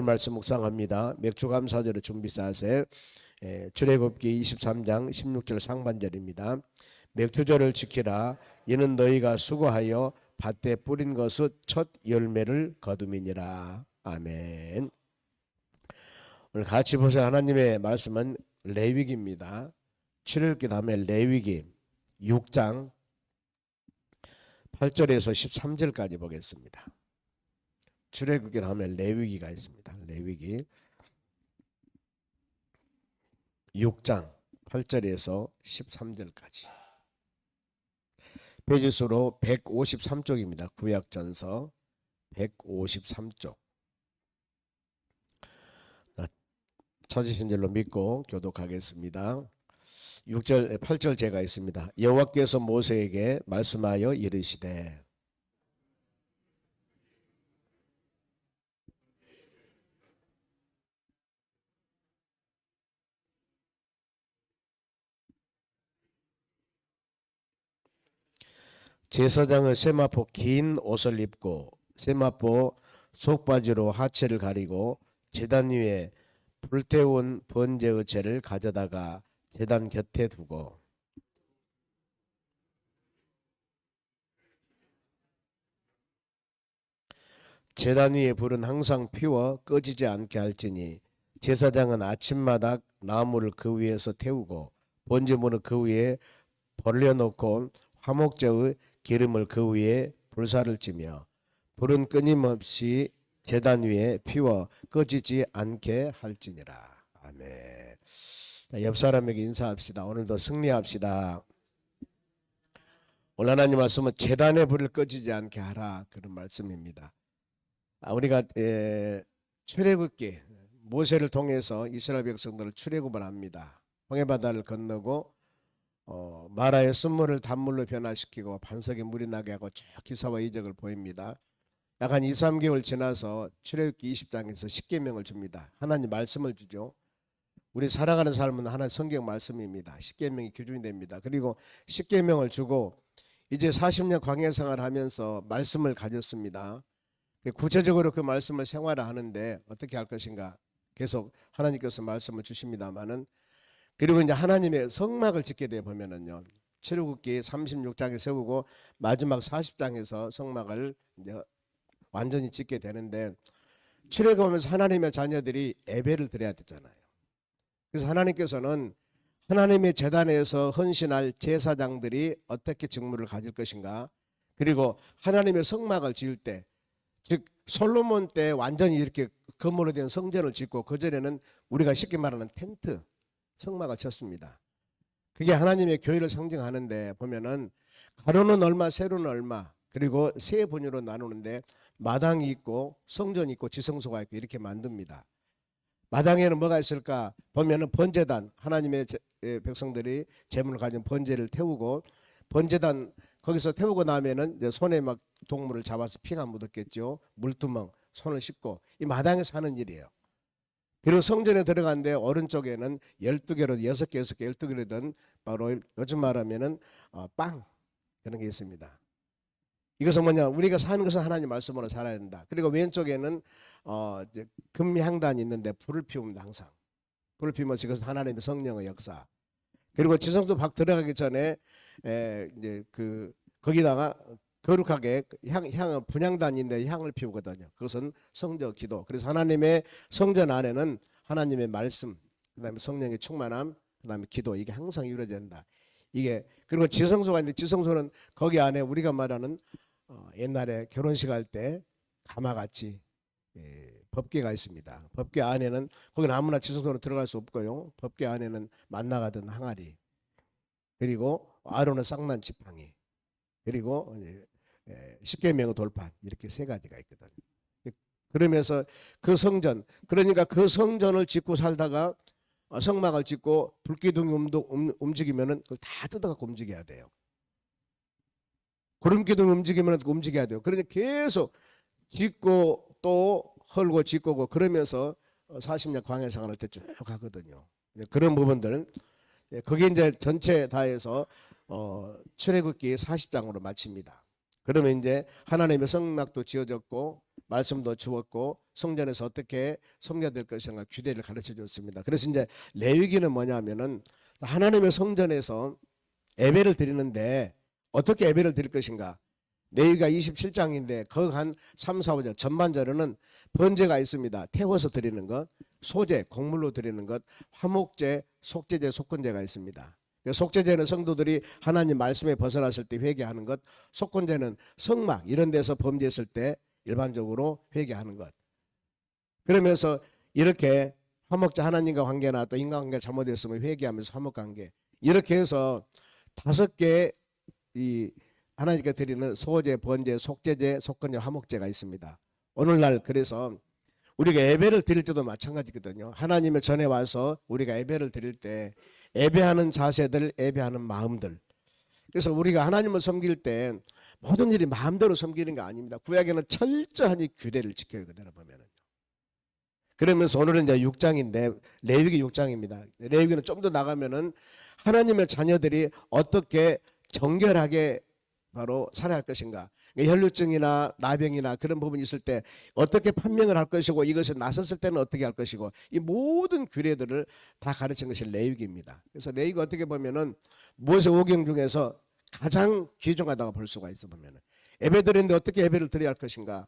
말씀 묵상합니다. 맥주감사절의 준비사세 출애굽기 23장 16절 상반절입니다. 맥주절을 지키라. 이는 너희가 수고하여 밭에 뿌린 것의 첫 열매를 거둠이니라. 아멘. 오늘 같이 보세요. 하나님의 말씀은 레위기입니다. 출애굽기 다음에 레위기 6장 8절에서 13절까지 보겠습니다. 출애굽기 다음에 레위기가 있습니다. 레위기 6장 8절에서 13절까지. 페이지수로 153쪽입니다. 구약전서 153쪽. 찾으신 줄로 믿고 교독하겠습니다. 6절 8절 제가 있습니다. 여호와께서 모세에게 말씀하여 이르시되 제사장은 세마포 긴 옷을 입고 세마포 속바지로 하체를 가리고 제단 위에 불태운 번제의 재를 가져다가 제단 곁에 두고 제단 위에 불은 항상 피워 꺼지지 않게 할지니 제사장은 아침마다 나무를 그 위에서 태우고 번제물은 그 위에 벌려놓고 화목제의 기름을 그 위에 불사를 찌며 불은 끊임없이 제단 위에 피워 꺼지지 않게 할지니라. 아멘. 옆 사람에게 인사합시다. 오늘도 승리합시다. 오늘 하나님 말씀은 제단의 불을 꺼지지 않게 하라, 그런 말씀입니다. 우리가 출애굽기 모세를 통해서 이스라엘 백성들을 출애굽을 합니다. 홍해바다를 건너고 마라의 쓴물을 단물로 변화시키고 반석에 물이 나게 하고 쭉 기사와 이적을 보입니다. 약 한 2, 3개월 지나서 출애굽기 20장에서 십계명을 줍니다. 하나님 말씀을 주죠. 우리 살아가는 삶은 하나님 성경 말씀입니다. 십계명이 기준이 됩니다. 그리고 십계명을 주고 이제 40년 광야 생활하면서 말씀을 가졌습니다. 구체적으로 그 말씀을 생활하는데 어떻게 할 것인가 계속 하나님께서 말씀을 주십니다만은, 그리고 이제 하나님의 성막을 짓게 되어 보면은요, 출애굽기 36장에 세우고 마지막 40장에서 성막을 이제 완전히 짓게 되는데, 출애굽하면서 하나님의 자녀들이 예배를 드려야 되잖아요. 그래서 하나님께서는 하나님의 제단에서 헌신할 제사장들이 어떻게 직무를 가질 것인가, 그리고 하나님의 성막을 지을 때, 즉 솔로몬 때 완전히 이렇게 건물로 된 성전을 짓고 그전에는 우리가 쉽게 말하는 텐트, 성막을 쳤습니다. 그게 하나님의 교회를 상징하는데 보면은 가로는 얼마, 세로는 얼마, 그리고 세 분유로 나누는데 마당이 있고 성전이 있고 지성소가 있고 이렇게 만듭니다. 마당에는 뭐가 있을까 보면은 번제단, 하나님의 백성들이 제물을 가진 번제를 태우고, 번제단 거기서 태우고 나면은 이제 손에 막 동물을 잡아서 피가 묻었겠죠. 물두멍, 손을 씻고, 이 마당에서 하는 일이에요. 그리고 성전에 들어갔는데 오른쪽에는 12개로 6개, 6개, 12개로든 바로 요즘 말하면은 빵, 그런 게 있습니다. 이것은 뭐냐, 우리가 사는 것은 하나님 말씀으로 살아야 된다. 그리고 왼쪽에는 이제 금향단이 있는데 불을 피웁니다. 항상 불을 피우면서 이것은 하나님의 성령의 역사. 그리고 지성소 밖 들어가기 전에 이제 거기다가 거룩하게 향 분향단인데 향을 피우거든요. 그것은 성전 기도. 그래서 하나님의 성전 안에는 하나님의 말씀, 그다음에 성령의 충만함, 그다음에 기도, 이게 항상 이루어져야 된다. 이게, 그리고 지성소가 있는데 지성소는 거기 안에 우리가 말하는 옛날에 결혼식 할 때 가마같이 법궤가 있습니다. 법궤 안에는, 거기는 아무나 지성소로 들어갈 수 없고요. 법궤 안에는 만나가던 항아리, 그리고 아론의 쌍난 지팡이, 그리고 십계명의 돌판, 이렇게 세 가지가 있거든요. 그러면서 그 성전, 그러니까 그 성전을 짓고 살다가 성막을 짓고 불기둥이 움직이면은 그걸 다 뜯어갖고 움직여야 돼요. 구름기둥이 움직이면 움직여야 돼요. 그러니 계속 짓고 또 헐고 짓고 그러면서 40년 광야 생활할 때 쭉 가거든요. 그런 부분들은 그게 이제 전체 다 해서 출애굽기 40장으로 마칩니다. 그러면 이제 하나님의 성막도 지어졌고 말씀도 주었고 성전에서 어떻게 섬겨야 될 것인가 규례를 가르쳐 줬습니다. 그래서 이제 레위기는 뭐냐면은 하나님의 성전에서 예배를 드리는데 어떻게 예배를 드릴 것인가. 레위기가 27장인데 거기 한 3, 4, 5절 전반절에는 번제가 있습니다. 태워서 드리는 것, 소제, 곡물로 드리는 것, 화목제, 속제제, 속건제가 있습니다. 속죄제는 성도들이 하나님 말씀에 벗어났을 때 회개하는 것, 속건제는 성막 이런 데서 범죄했을 때 일반적으로 회개하는 것. 그러면서 이렇게 화목제 하나님과 관계나 또 인간관계 잘못했으면 회개하면서 화목관계 이렇게 해서 5개 이 하나님께 드리는 소제, 번제, 속죄제, 속건제, 화목제가 있습니다. 오늘날 그래서 우리가 예배를 드릴 때도 마찬가지거든요. 하나님의 전에 와서 우리가 예배를 드릴 때 예배하는 자세들, 예배하는 마음들. 그래서 우리가 하나님을 섬길 때 모든 일이 마음대로 섬기는 게 아닙니다. 구약에는 철저히 규례를 지켜요. 그대로 보면은. 그러면서 오늘은 이제 6장인데 레위기 6장입니다. 레위기는 좀 더 나가면은 하나님의 자녀들이 어떻게 정결하게 바로 살아야 할 것인가. 혈루증이나 나병이나 그런 부분이 있을 때 어떻게 판명을 할 것이고 이것을 나섰을 때는 어떻게 할 것이고 이 모든 규례들을 다 가르친 것이 레위기입니다. 그래서 레위기가 어떻게 보면은 모세오경 중에서 가장 귀중하다고 볼 수가 있어 보면은 예배 드리는데 어떻게 예배를 드려야 할 것인가.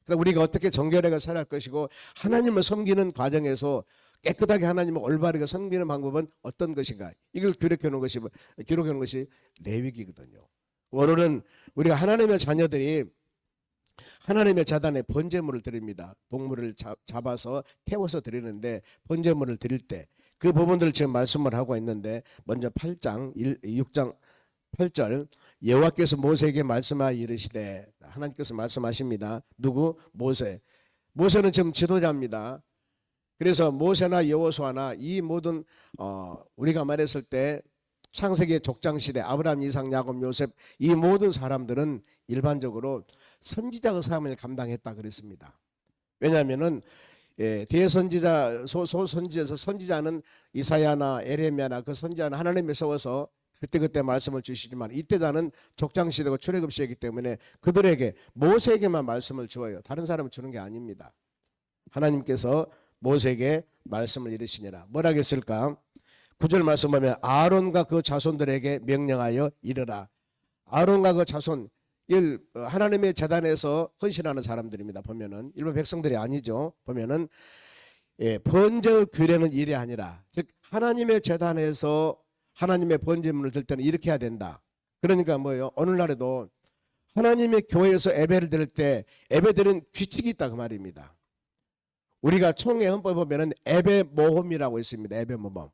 우리가 어떻게 정결하게 살아야 할 것이고 하나님을 섬기는 과정에서 깨끗하게 하나님을 올바르게 섬기는 방법은 어떤 것인가. 이걸 기록해 놓은 것이 레위기거든요. 오늘은 우리가 하나님의 자녀들이 하나님의 제단에 번제물을 드립니다. 동물을 잡아서 태워서 드리는데 번제물을 드릴 때 그 부분들을 지금 말씀을 하고 있는데 먼저 6장 8절 여호와께서 모세에게 말씀하여 이르시되 하나님께서 말씀하십니다. 누구? 모세. 모세는 지금 지도자입니다. 그래서 모세나 여호수아나 이 모든 우리가 말했을 때 창세기 족장시대 아브라함, 이삭, 야곱, 요셉 이 모든 사람들은 일반적으로 선지자의 사명을 감당했다 그랬습니다. 왜냐하면은 대선지자, 소선지자에서 선지자는 이사야나 에레미야나 그 선지자는 하나님이 세워서 그때 말씀을 주시지만 이때다는 족장시대고 출애굽시대이기 때문에 그들에게 모세에게만 말씀을 주어요. 다른 사람은 주는 게 아닙니다. 하나님께서 모세에게 말씀을 이르시니라. 뭐라고 했을까? 9절 말씀 보면 아론과 그 자손들에게 명령하여 이르라. 아론과 그 자손 하나님의 제단에서 헌신하는 사람들입니다. 보면은 일반 백성들이 아니죠. 보면은 번제 규례는 이래 아니라 즉 하나님의 제단에서 하나님의 번제물을 들 때는 이렇게 해야 된다. 그러니까 뭐예요? 오늘날에도 하나님의 교회에서 예배를 드릴 때 예배 드리는 규칙이 있다 그 말입니다. 우리가 총회 헌법에 보면은 예배 모험이라고 있습니다. 예배 모험.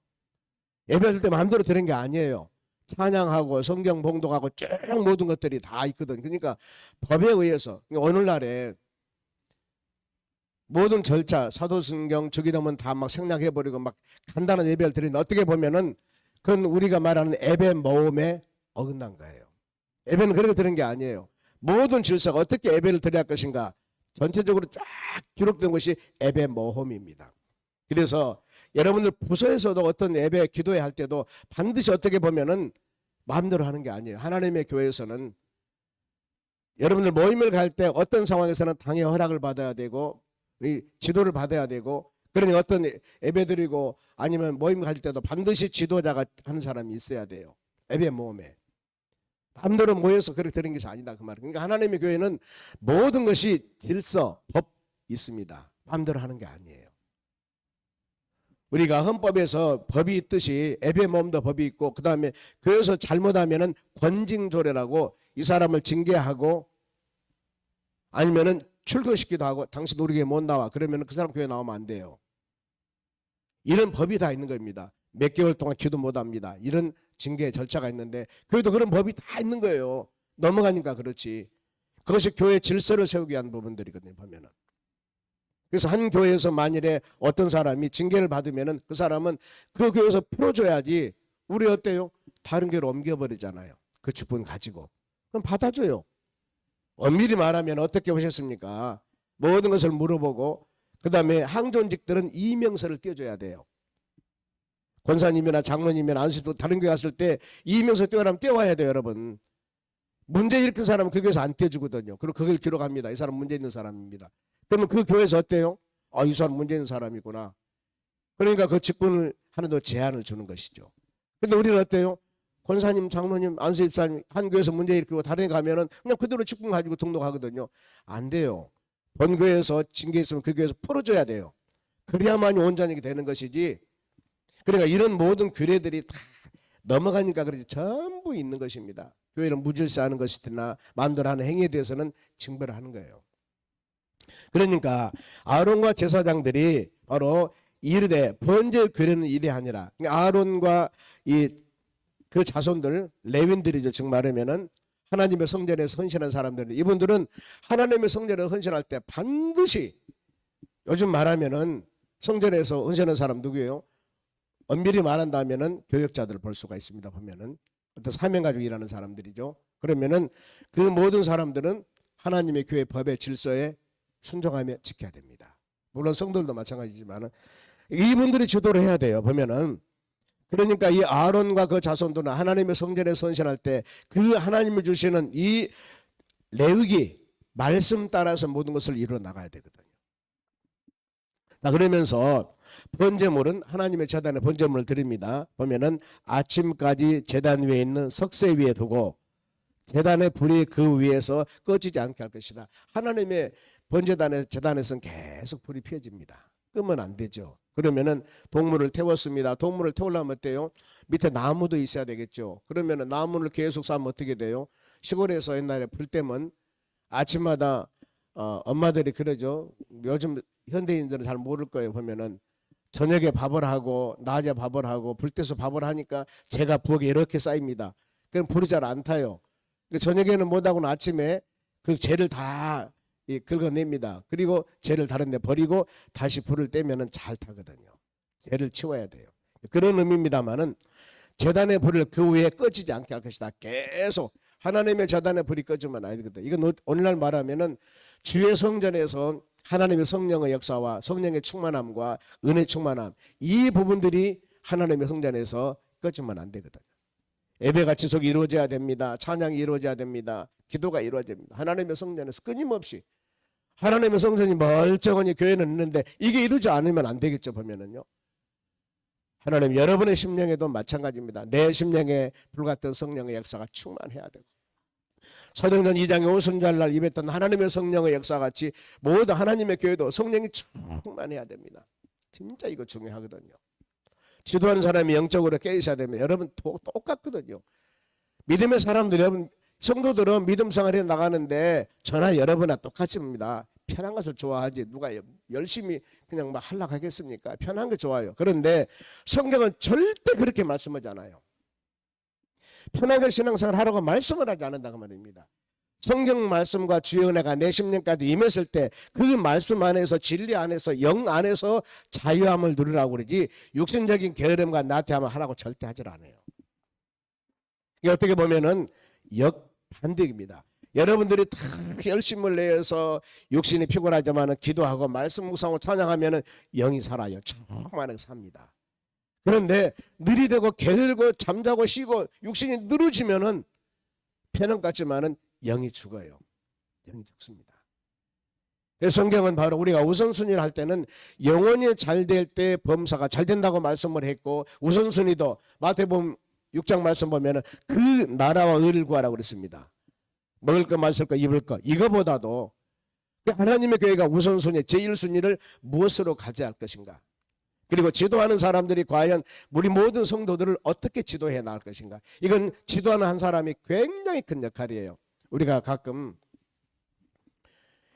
예배 드릴 때 마음대로 드리는 게 아니에요. 찬양하고 성경 봉독하고 쭉 모든 것들이 다 있거든. 그러니까 법에 의해서 오늘날에 모든 절차 사도신경 주기도문 다 막 생략해버리고 막 간단한 예배를 드리는데 어떻게 보면은 그건 우리가 말하는 예배 모험에 어긋난 거예요. 예배는 그렇게 드리는 게 아니에요. 모든 질서가 어떻게 예배를 드려야 할 것인가 전체적으로 쫙 기록된 것이 예배 모험입니다. 그래서 여러분들 부서에서도 어떤 예배 기도회 할 때도 반드시 어떻게 보면은 마음대로 하는 게 아니에요. 하나님의 교회에서는 여러분들 모임을 갈 때 어떤 상황에서는 당의 허락을 받아야 되고 지도를 받아야 되고 그러니 어떤 예배 드리고 아니면 모임 갈 때도 반드시 지도자가 하는 사람이 있어야 돼요. 예배 모험에. 마음대로 모여서 그렇게 드리는 것이 아니다 그 말이에요. 그러니까 하나님의 교회는 모든 것이 질서, 법 있습니다. 마음대로 하는 게 아니에요. 우리가 헌법에서 법이 있듯이 예배 모험도 법이 있고 그 다음에 교회에서 잘못하면은 권징조례라고 이 사람을 징계하고 아니면은 출교시키기도 하고 당신 우리 교회 못 나와 그러면 그 사람 교회 나오면 안 돼요. 이런 법이 다 있는 겁니다. 몇 개월 동안 기도 못 합니다. 이런 징계 절차가 있는데 교회도 그런 법이 다 있는 거예요. 넘어가니까 그렇지. 그것이 교회 질서를 세우기 위한 부분들이거든요. 보면은. 그래서 한 교회에서 만일에 어떤 사람이 징계를 받으면은 그 사람은 그 교회에서 풀어줘야지. 우리 어때요? 다른 교회로 옮겨버리잖아요. 그 직분 가지고. 그럼 받아줘요. 엄밀히 말하면 어떻게 보셨습니까? 모든 것을 물어보고 그 다음에 항존직들은 이명서를 띄워줘야 돼요. 권사님이나 장로님이나 안수도 다른 교회 갔을 때 이명서 띄워라면 띄워야 돼요. 여러분. 문제 일으킨 사람은 그 교회에서 안 떼주거든요. 그리고 그걸 기록합니다. 이 사람 문제 있는 사람입니다. 그러면 그 교회에서 어때요? 아, 이 사람 문제 있는 사람이구나. 그러니까 그 직분을 하나 더 제한을 주는 것이죠. 근데 우리는 어때요? 권사님, 장로님, 안수집사님 한 교회에서 문제 일으키고 다른 데 가면은 그냥 그대로 직분 가지고 등록하거든요. 안 돼요. 본교회에서 징계 있으면 그 교회에서 풀어줘야 돼요. 그래야만이 온전하게 되는 것이지. 그러니까 이런 모든 규례들이 다 넘어가니까 그렇지 전부 있는 것입니다. 교회를 무질서하는 것이나 마음대로 하는 행위에 대해서는 징벌을 하는 거예요. 그러니까 아론과 제사장들이 바로 이르되 번제 규례는 이래 하니라. 아론과 그 자손들 레윈들이죠. 즉 말하면은 하나님의 성전에서 헌신한 사람들, 이분들은 하나님의 성전에 헌신할 때 반드시, 요즘 말하면은 성전에서 헌신한 사람 누구예요? 엄밀히 말한다면은 교역자들을 볼 수가 있습니다. 보면은 어떤 사명 가지고 일하는 사람들이죠. 그러면은 그 모든 사람들은 하나님의 교회 법의 질서에 순종하며 지켜야 됩니다. 물론 성도들도 마찬가지지만은 이분들이 주도를 해야 돼요. 보면은 그러니까 이 아론과 그 자손들은 하나님의 성전에 헌신할 때 그 하나님이 주시는 이 레위기 말씀 따라서 모든 것을 이루어 나가야 되거든요. 자, 그러면서 번제물은 하나님의 제단에 번제물을 드립니다. 보면은 아침까지 제단 위에 있는 석쇠 위에 두고 제단의 불이 그 위에서 꺼지지 않게 할 것이다. 하나님의 제단에서는 계속 불이 피어집니다. 끄면 안 되죠. 그러면은 동물을 태웠습니다. 동물을 태우려면 어때요? 밑에 나무도 있어야 되겠죠. 그러면은 나무를 계속 쌓으면 어떻게 돼요? 시골에서 옛날에 불 때면 아침마다 엄마들이 그러죠. 요즘 현대인들은 잘 모를 거예요. 보면은 저녁에 밥을 하고 낮에 밥을 하고 불 때서 밥을 하니까 재가 부엌에 이렇게 쌓입니다. 그럼 불이 잘 안 타요. 저녁에는 못하고는 아침에 그 재를 다 긁어냅니다. 그리고 재를 다른 데 버리고 다시 불을 떼면은 잘 타거든요. 재를 치워야 돼요. 그런 의미입니다만은 제단의 불을 그 위에 꺼지지 않게 할 것이다. 계속 하나님의 제단의 불이 꺼지면 안 되거든요. 이건 오늘날 말하면은 주의 성전에서 하나님의 성령의 역사와 성령의 충만함과 은혜 충만함, 이 부분들이 하나님의 성전에서 꺼지면 안 되거든요. 예배가 지속 이루어져야 됩니다. 찬양이 이루어져야 됩니다. 기도가 이루어져야 됩니다. 하나님의 성전에서 끊임없이 하나님의 성전이 멀쩡하니 교회는 있는데 이게 이루지 않으면 안 되겠죠. 보면은요. 하나님 여러분의 심령에도 마찬가지입니다. 내 심령에 불같은 성령의 역사가 충만해야 되고 사도행전 2장에 오순절날 입했던 하나님의 성령의 역사같이 모두 하나님의 교회도 성령이 충만해야 됩니다. 진짜 이거 중요하거든요. 지도하는 사람이 영적으로 깨 있어야 됩니다. 여러분 똑같거든요. 믿음의 사람들, 여러분 성도들은 믿음 생활에 나가는데 저나 여러분과 똑같습니다. 편한 것을 좋아하지 누가 열심히 그냥 막 하려고 하겠습니까? 편한 게 좋아요. 그런데 성경은 절대 그렇게 말씀하지 않아요. 편하게 신앙생활 하라고 말씀을 하지 않는다고 말입니다. 성경 말씀과 주의 은혜가 내 심령까지 임했을 때 그 말씀 안에서 진리 안에서 영 안에서 자유함을 누리라고 그러지 육신적인 게으름과 나태함을 하라고 절대 하질 않아요. 이게 어떻게 보면은 역반대입니다. 여러분들이 다 열심을 내서 육신이 피곤하지만 기도하고 말씀 묵상하고 찬양하면 영이 살아요. 충만하게 삽니다. 그런데 느리되고 게으르고 잠자고 쉬고 육신이 늘어지면은 편한 것 같지만은 영이 죽어요. 영이 죽습니다. 그래서 성경은 바로 우리가 우선순위를 할 때는 영혼이 잘 될 때 범사가 잘 된다고 말씀을 했고 우선순위도 마태복음 6장 말씀 보면은 그 나라와 의를 구하라고 그랬습니다. 먹을 거 마실 거 입을 거 이거보다도 하나님의 교회가 우선순위 제1순위를 무엇으로 가져야 할 것인가, 그리고 지도하는 사람들이 과연 우리 모든 성도들을 어떻게 지도해 나갈 것인가, 이건 지도하는 한 사람이 굉장히 큰 역할이에요. 우리가 가끔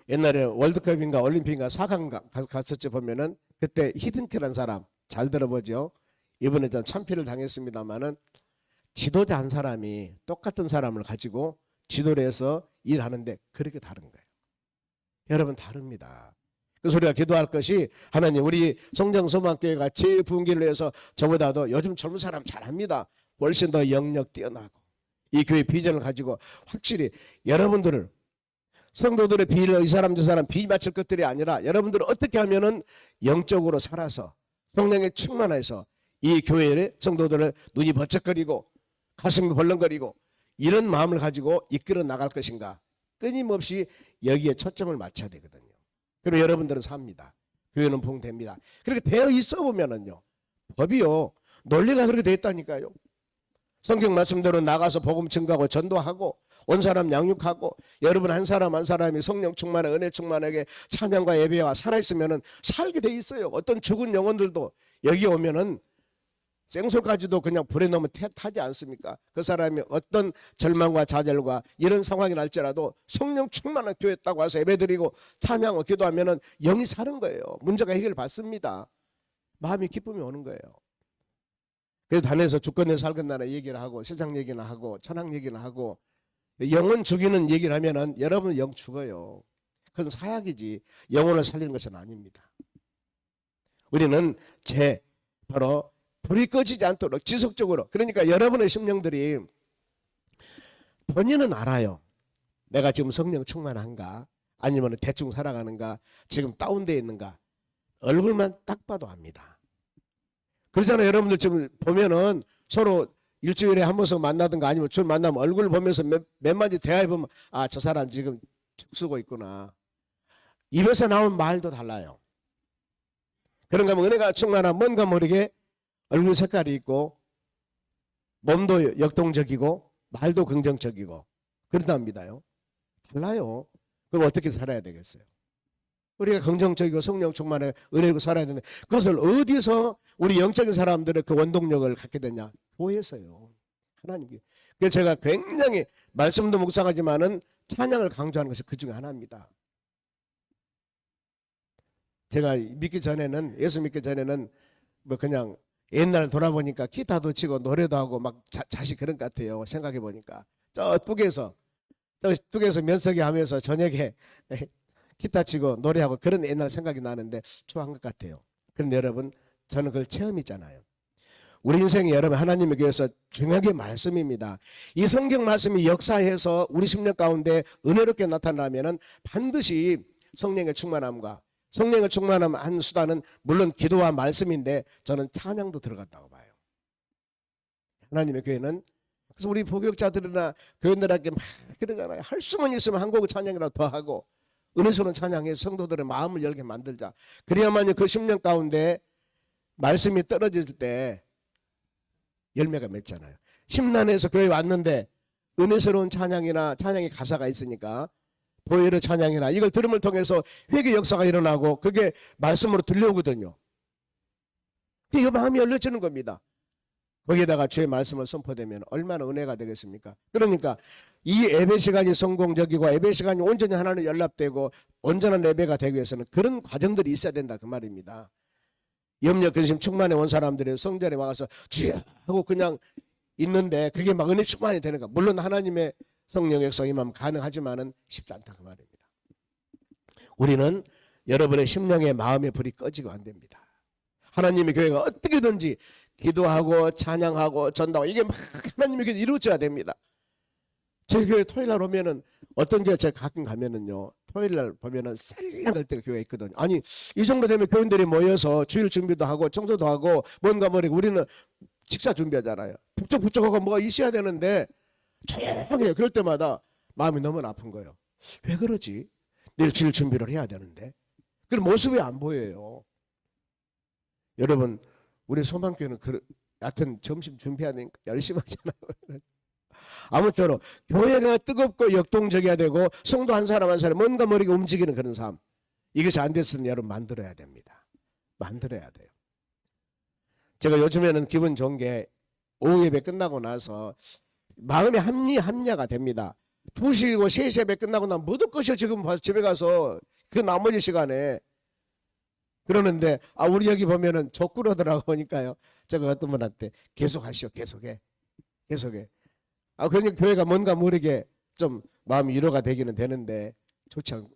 옛날에 월드컵인가 올림픽인가 4강 갔었지 보면은 그때 히든키라는 사람 잘 들어보죠. 이번에 전 참패를 당했습니다마는 지도자 한 사람이 똑같은 사람을 가지고 지도를 해서 일하는데 그렇게 다른 거예요. 여러분 다릅니다. 그래서 우리가 기도할 것이 하나님 우리 성정소망교회가 제일 부흥기를 위해서 저보다도 요즘 젊은 사람 잘합니다. 훨씬 더 영역 뛰어나고 이 교회 비전을 가지고 확실히 여러분들을 성도들의 비를 이 사람 저 사람 비 맞출 것들이 아니라 여러분들은 어떻게 하면은 영적으로 살아서 성령에 충만해서 이 교회의 성도들을 눈이 번쩍거리고 가슴이 벌렁거리고 이런 마음을 가지고 이끌어 나갈 것인가? 끊임없이 여기에 초점을 맞춰야 되거든요. 그리고 여러분들은 삽니다. 교회는 붕됩니다. 그렇게 되어 있어 보면은요, 법이요, 논리가 그렇게 되어 있다니까요. 성경 말씀대로 나가서 복음 증거하고 전도하고 온 사람 양육하고 여러분 한 사람 한 사람이 성령 충만에 은혜 충만하게 찬양과 예배가 살아있으면은 살게 돼 있어요. 어떤 죽은 영혼들도 여기 오면은 생소까지도 그냥 불에 넣으면 타지 않습니까? 그 사람이 어떤 절망과 좌절과 이런 상황이 날지라도 성령 충만한 교회에 딱 와서 예배드리고 찬양하고 기도하면은 영이 사는 거예요. 문제가 해결받습니다. 마음이 기쁨이 오는 거예요. 그래서 단에서 주권에 살겠나라 얘기를 하고 세상 얘기나 하고 천황 얘기나 하고 영혼 죽이는 얘기를 하면은 여러분 영 죽어요. 그건 사약이지 영혼을 살리는 것은 아닙니다. 우리는 바로 불이 꺼지지 않도록 지속적으로, 그러니까 여러분의 심령들이 본인은 알아요. 내가 지금 성령 충만한가 아니면 대충 살아가는가 지금 다운되어 있는가 얼굴만 딱 봐도 압니다. 그러잖아요. 여러분들 지금 보면은 서로 일주일에 한 번씩 만나든가 아니면 주 만나면 얼굴 보면서 몇 마디 대화해 보면 아, 저 사람 지금 죽 쓰고 있구나. 입에서 나온 말도 달라요. 그런가 하면 은혜가 충만한 뭔가 모르게 얼굴 색깔이 있고 몸도 역동적이고 말도 긍정적이고 그렇답니다요. 달라요. 그럼 어떻게 살아야 되겠어요? 우리가 긍정적이고 성령 충만에 은혜로 살아야 되는데 그것을 어디서 우리 영적인 사람들의 그 원동력을 갖게 되냐? 교회에서요. 하나님께. 그래서 제가 굉장히 말씀도 묵상하지만은 찬양을 강조하는 것이 그 중에 하나입니다. 제가 예수 믿기 전에는 뭐 그냥 옛날 돌아보니까 기타도 치고 노래도 하고 막 자식 그런 것 같아요. 생각해 보니까 저 뚝에서 면석이 하면서 저녁에 기타 치고 노래하고 그런 옛날 생각이 나는데 좋아한 것 같아요. 그런데 여러분 저는 그걸 체험했잖아요. 우리 인생에 여러분 하나님의 교회에서 중요한 게 말씀입니다. 이 성경 말씀이 역사해서 우리 심령 가운데 은혜롭게 나타나면은 반드시 성령의 충만함과 성령의 충만함 한 수단은 물론 기도와 말씀인데 저는 찬양도 들어갔다고 봐요. 하나님의 교회는 그래서 우리 부교육자들이나 교인들에게 막 그러잖아요. 할 수만 있으면 한 곡 찬양이라도 더 하고 은혜스러운 찬양에 성도들의 마음을 열게 만들자. 그래야만이 그 심령 가운데 말씀이 떨어질 때 열매가 맺잖아요. 심란해서 교회에 왔는데 은혜스러운 찬양이나 찬양의 가사가 있으니까 보혈의 찬양이나 이걸 들음을 통해서 회개 역사가 일어나고 그게 말씀으로 들려오거든요. 그 마음이 열려지는 겁니다. 거기에다가 주의 말씀을 선포되면 얼마나 은혜가 되겠습니까? 그러니까 이 예배 시간이 성공적이고 예배 시간이 온전히 하나님 연합되고 온전한 예배가 되기 위해서는 그런 과정들이 있어야 된다 그 말입니다. 염려 근심 충만해 온 사람들이 성전에 와서 주여 하고 그냥 있는데 그게 막 은혜 충만이 되는가? 물론 하나님의 성령 역사 임하면 가능하지만은 쉽지 않다 그 말입니다. 우리는 여러분의 심령의 마음의 불이 꺼지고 안 됩니다. 하나님의 교회가 어떻게든지 기도하고 찬양하고 전도하고 이게 막 하나님의 교회 이루어져야 됩니다. 제 교회 토요일 날 오면은 어떤 교회 제가 가끔 가면은요 토요일 날 보면은 쌀쌀할 때가 교회가 있거든요. 아니 이 정도 되면 교인들이 모여서 주일 준비도 하고 청소도 하고 뭔가 모르게 우리는 식사 준비하잖아요. 북적북적하고 뭐가 있어야 되는데 조용해요. 그럴 때마다 마음이 너무 아픈 거예요. 왜 그러지? 내일 주일 준비를 해야 되는데 그런 모습이 안 보여요. 여러분 우리 소망교회는 하여튼 점심 준비하니까 열심히 하잖아요. 아무쪼록 교회가 뜨겁고 역동적이어야 되고 성도 한 사람 한 사람 뭔가 모르게 움직이는 그런 삶 이것이 안 됐으면 여러분 만들어야 됩니다. 만들어야 돼요. 제가 요즘에는 기분 좋은 게 오후 예배 끝나고 나서 마음의 합리가 됩니다. 2시고 3시 예배 끝나고 나면 못 얻것이요 지금 집에 가서 그 나머지 시간에 그러는데 우리 여기 보면은 족구러더라고 보니까요. 제가 어떤 분한테 계속 하시오 계속해. 그러니까 교회가 뭔가 모르게 좀 마음이 위로가 되기는 되는데 좋지 않고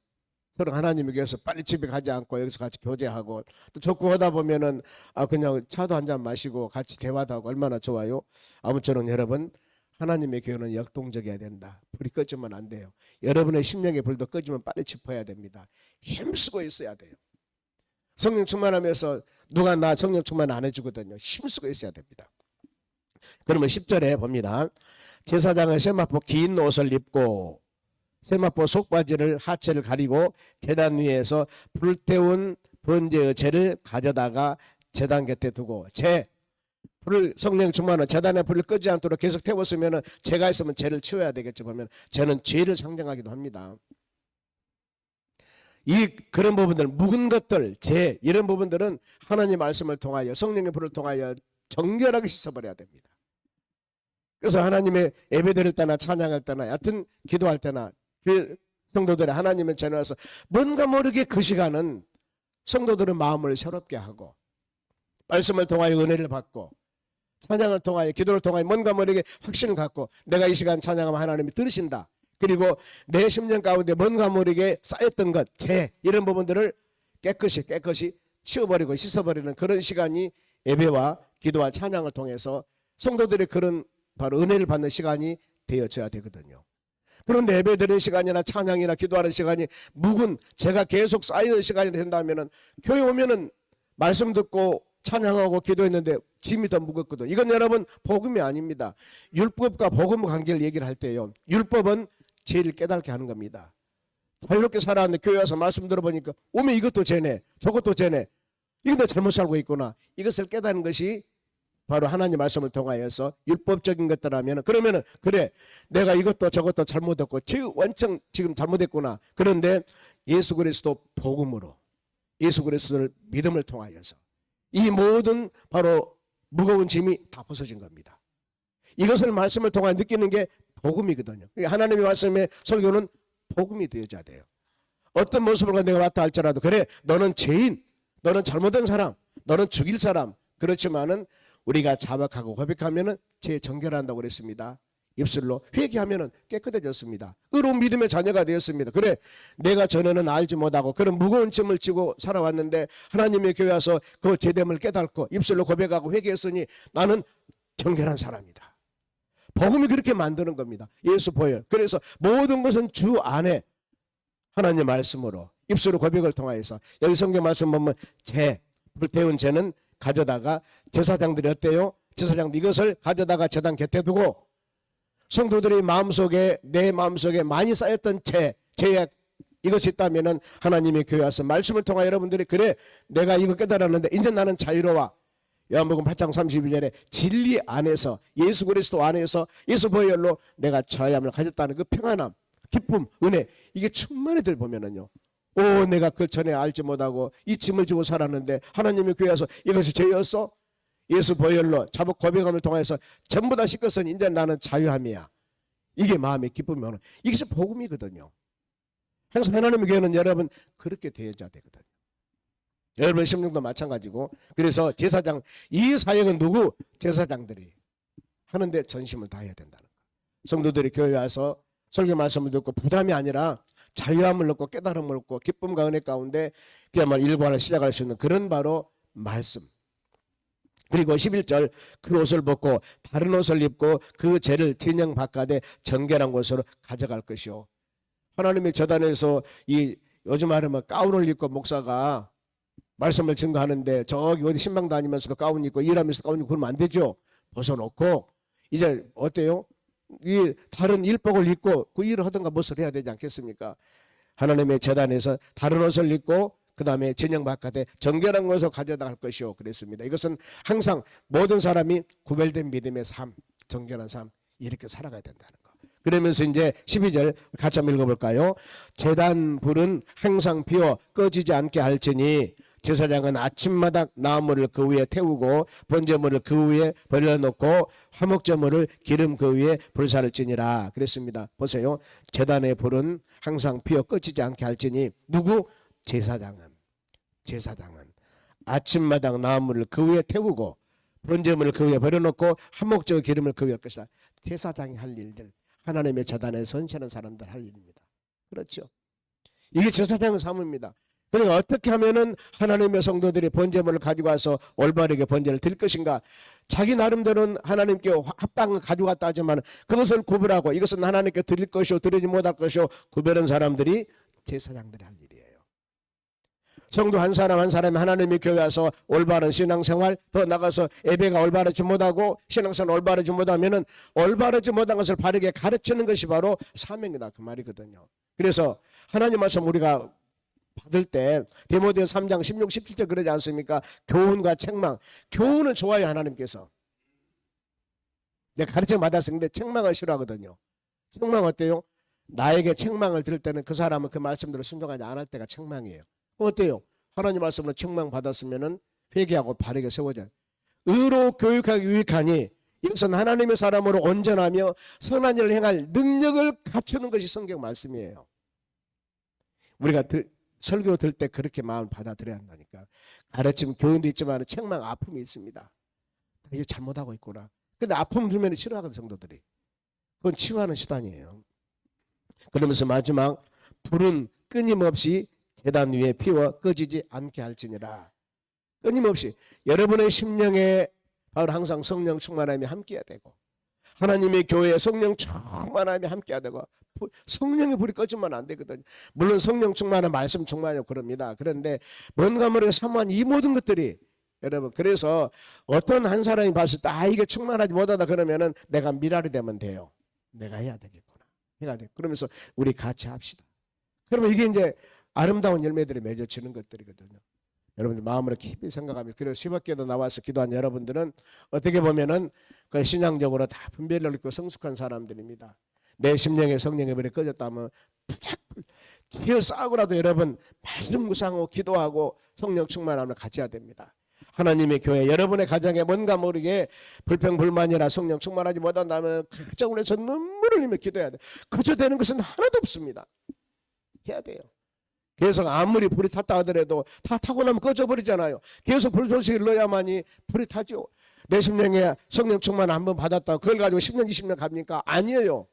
서로 하나님의 교회에서 빨리 집에 가지 않고 여기서 같이 교제하고 또 족구하다 보면은 그냥 차도 한 잔 마시고 같이 대화도 하고 얼마나 좋아요. 아무쪼록 여러분 하나님의 교회는 역동적이어야 된다. 불이 꺼지면 안 돼요. 여러분의 심령의 불도 꺼지면 빨리 짚어야 됩니다. 힘쓰고 있어야 돼요. 성령 충만하면서 누가 나 성령 충만 안 해주거든요. 힘쓰고 있어야 됩니다. 그러면 10절에 봅니다. 제사장은 세마포 긴 옷을 입고 세마포 속바지를 하체를 가리고 제단 위에서 불태운 번제의 재를 가져다가 제단 곁에 두고 불을 성령 충만은 제단에 불을 끄지 않도록 계속 태웠으면 재가 있으면 재를 치워야 되겠죠. 보면 재는 죄를 상징하기도 합니다. 그런 부분들, 묵은 것들, 재 이런 부분들은 하나님 말씀을 통하여 성령의 불을 통하여 정결하게 씻어버려야 됩니다. 그래서 하나님의 예배드릴 때나 찬양할 때나 여튼 기도할 때나 성도들의 하나님의 전에 와서 뭔가 모르게 그 시간은 성도들의 마음을 새롭게 하고 말씀을 통하여 은혜를 받고 찬양을 통하여 기도를 통하여 뭔가 모르게 확신을 갖고 내가 이 시간 찬양하면 하나님이 들으신다. 그리고 내 심령 가운데 뭔가 모르게 쌓였던 것, 이런 부분들을 깨끗이 치워버리고 씻어버리는 그런 시간이 예배와 기도와 찬양을 통해서 성도들의 그런 바로 은혜를 받는 시간이 되어져야 되거든요. 그런데 예배 드리는 시간이나 찬양이나 기도하는 시간이 묵은 제가 계속 쌓이는 시간이 된다면 교회 오면은 말씀 듣고 찬양하고 기도했는데 짐이 더 무겁거든. 이건 여러분 복음이 아닙니다. 율법과 복음 관계를 얘기를 할 때요. 율법은 죄를 깨닫게 하는 겁니다. 자유롭게 살아왔는데 교회 와서 말씀 들어보니까 오면 이것도 죄네 저것도 죄네 이거 내 잘못 살고 있구나. 이것을 깨닫는 것이 바로 하나님 말씀을 통하여서 율법적인 것들하면 그러면은 그래 내가 이것도 저것도 잘못했고 완전 지금 잘못했구나. 그런데 예수 그리스도 복음으로 예수 그리스도를 믿음을 통하여서 이 모든 바로 무거운 짐이 다 벗어진 겁니다. 이것을 말씀을 통해 느끼는 게 복음이거든요. 하나님의 말씀의 설교는 복음이 되어져야 돼요. 어떤 모습으로 내가 왔다 할지라도 그래 너는 죄인, 너는 잘못된 사람, 너는 죽일 사람. 그렇지만은 우리가 자박하고 고백하면은 죄 정결한다고 그랬습니다. 입술로 회개하면은 깨끗해졌습니다. 의로운 믿음의 자녀가 되었습니다. 그래 내가 전에는 알지 못하고 그런 무거운 짐을 지고 살아왔는데 하나님의 교회 와서 그 죄됨을 깨닫고 입술로 고백하고 회개했으니 나는 정결한 사람이다. 복음이 그렇게 만드는 겁니다. 예수 보혈. 그래서 모든 것은 주 안에 하나님 말씀으로 입술로 고백을 통하여서 여기 성경 말씀 보면 불태운 재는 가져다가 제사장들이 어때요? 제사장들 이것을 가져다가 제단 곁에 두고 성도들의 마음속에 내 마음속에 많이 쌓였던 죄악 이것이 있다면은 하나님의 교회 와서 말씀을 통하여 여러분들이 그래 내가 이거 깨달았는데 이제 나는 자유로워. 요한복음 8장 32절에 진리 안에서 예수 그리스도 안에서 예수 보혈로 내가 자유함을 가졌다는 그 평안함, 기쁨, 은혜 이게 충만히들 보면은요. 내가 그 전에 알지 못하고 이 짐을 지고 살았는데 하나님의 교회 와서 이것이 죄였어? 예수 보혈로 자복 고백함을 통해서 전부 다 씻겼으니 이제 나는 자유함이야. 이게 마음의 기쁨이 오는 이것이 복음이거든요. 항상 하나님의 교회는 여러분 그렇게 되어져야 되거든요. 여러분의 심령도 마찬가지고 그래서 제사장 이 사역은 누구? 제사장들이 하는데 전심을 다해야 된다는 거예요. 성도들이 교회에 와서 설교 말씀을 듣고 부담이 아니라 자유함을 얻고 깨달음을 얻고 기쁨과 은혜 가운데 그야말로 일과를 시작할 수 있는 그런 바로 말씀. 그리고 11절 그 옷을 벗고 다른 옷을 입고 그 죄를 진영 바깥에 정결한 곳으로 가져갈 것이요. 하나님의 제단에서 이 요즘 말하면 가운을 입고 목사가 말씀을 증거하는데 저기 어디 신방 다니면서도 가운 입고 일하면서 가운 입고 그러면 안 되죠. 벗어놓고 이제 어때요? 이 다른 일복을 입고 그 일을 하든가 무엇을 해야 되지 않겠습니까? 하나님의 제단에서 다른 옷을 입고 그 다음에 진영 바깥에 정결한 것을 가져다 할 것이요 그랬습니다. 이것은 항상 모든 사람이 구별된 믿음의 삶, 정결한 삶 이렇게 살아가야 된다는 거. 그러면서 이제 12절 같이 한번 읽어볼까요? 제단 불은 항상 피워 꺼지지 않게 할지니 제사장은 아침마다 나무를 그 위에 태우고 번제물을 그 위에 벌려놓고 화목제물을 기름 그 위에 불사를지니라 그랬습니다. 보세요. 제단의 불은 항상 피어 꺼지지 않게 할지니 누구? 제사장은 아침마당 나무를 그 위에 태우고 번제물을 그 위에 버려놓고 화목제의 기름을 그 위에 할 것이다. 제사장이 할 일들 하나님의 제단에 선치하는 사람들 할 일입니다. 그렇죠. 이게 제사장의 삶입니다. 그러니까 어떻게 하면은 하나님의 성도들이 번제물을 가지고 와서 올바르게 번제를 드릴 것인가. 자기 나름대로는 하나님께 합당을 가지고 왔다 하지만 그것을 구별하고 이것은 하나님께 드릴 것이요 드리지 못할 것이요 구별한 사람들이 제사장들이 할 일이에요. 성도 한 사람 한 사람이 하나님의 교회 와서 올바른 신앙생활, 더 나가서 예배가 올바르지 못하고 신앙생활 올바르지 못하면은 올바르지 못한 것을 바르게 가르치는 것이 바로 사명이다 그 말이거든요. 그래서 하나님 말씀 우리가 받을 때 디모데 3장 16, 17절 그러지 않습니까? 교훈과 책망. 교훈은 좋아요. 하나님께서 내가 가르침 받았었는데 책망을 싫어하거든요. 책망 어때요? 나에게 책망을 들을 때는 그 사람은 그 말씀대로 순종하지 않을 때가 책망이에요. 어때요? 하나님 말씀으로 책망 받았으면은 회개하고 바르게 세워져요. 의로 교육하기 유익하니 이것은 하나님의 사람으로 온전하며 선한 일을 행할 능력을 갖추는 것이 성경 말씀이에요. 우리가 설교 들 때 그렇게 마음 받아들여야 한다니까. 가르침 교훈도 있지만 책망 아픔이 있습니다. 이게 잘못하고 있구나. 근데 아픔 주면 싫어하거든 성도들이. 그건 치유하는 수단이에요. 그러면서 마지막 불은 끊임없이 제단 위에 피워 꺼지지 않게 할지니라. 끊임없이 여러분의 심령에 바로 항상 성령 충만함이 함께해야 되고 하나님의 교회에 성령 충만함이 함께해야 되고 성령의 불이 꺼지면 안 되거든요. 물론 성령 충만한 말씀 충만하고 그럽니다. 그런데 뭔가 모르게 사모한 이 모든 것들이 여러분 그래서 어떤 한 사람이 봤을 때 이게 충만하지 못하다 그러면은 내가 미랄이 되면 돼요. 내가 해야 되겠구나. 해야 돼. 그러면서 우리 같이 합시다. 그러면 이게 이제 아름다운 열매들이 맺어지는 것들이거든요. 여러분들 마음으로 깊이 생각하면 그래서 시범기도 나와서 기도한 여러분들은 어떻게 보면은 그 신앙적으로 다 분별을 있고 성숙한 사람들입니다. 내 심령에 성령의 불이 꺼졌다면 기어 싸우고라도 여러분 말씀 묵상하고 기도하고 성령 충만함을 가져야 됩니다. 하나님의 교회 여러분의 가정에 뭔가 모르게 불평불만이나 성령 충만하지 못한다면 가정을 해서 눈물을 흘리며 기도해야 돼. 그저 되는 것은 하나도 없습니다. 해야 돼요. 계속 아무리 불이 탔다 하더라도 다 타고 나면 꺼져버리잖아요. 계속 불조식을 넣어야만이 불이 타죠. 내 심령에 성령 충만 한번 받았다고 그걸 가지고 10년 20년 갑니까? 아니에요.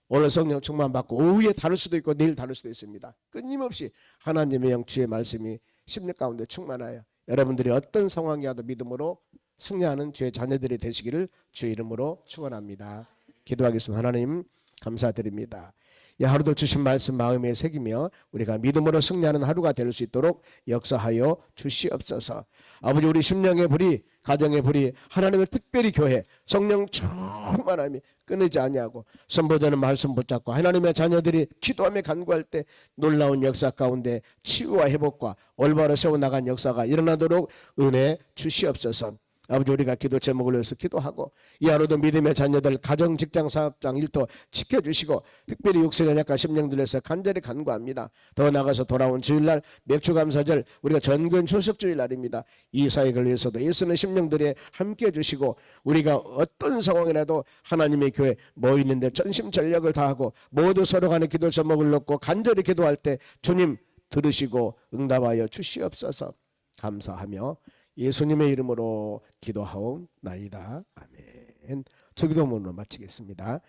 오늘 성령 충만 받고 오후에 다를 수도 있고 내일 다를 수도 있습니다. 끊임없이 하나님의 영주의 말씀이 심령 가운데 충만하여 여러분들이 어떤 상황이라도 믿음으로 승리하는 주의 자녀들이 되시기를 주의 이름으로 축원합니다. 기도하겠습니다. 하나님 감사드립니다. 이 하루도 주신 말씀 마음에 새기며 우리가 믿음으로 승리하는 하루가 될 수 있도록 역사하여 주시옵소서. 아버지 우리 심령의 불이 가정의 불이 하나님을 특별히 교회 성령 충만함이 끊이지 아니하고 선포되는 말씀 붙잡고 하나님의 자녀들이 기도하며 간구할 때 놀라운 역사 가운데 치유와 회복과 올바로 세워나간 역사가 일어나도록 은혜 주시옵소서. 아버지 우리가 기도 제목을 위해서 기도하고 이 하루도 믿음의 자녀들 가정 직장 사업장 일터 지켜주시고 특별히 육세자녀과 심령들에서 간절히 간구합니다. 더 나아가서 돌아온 주일날 맥주감사절 우리가 전근 출석주일날입니다. 이 사역을 위해서도 애쓰는 심령들이 함께해 주시고 우리가 어떤 상황이라도 하나님의 교회 모이는데 전심전력을 다하고 모두 서로 간에 기도 제목을 놓고 간절히 기도할 때 주님 들으시고 응답하여 주시옵소서. 감사하며 예수님의 이름으로 기도하옵나이다. 아멘. 저 기도문으로 마치겠습니다.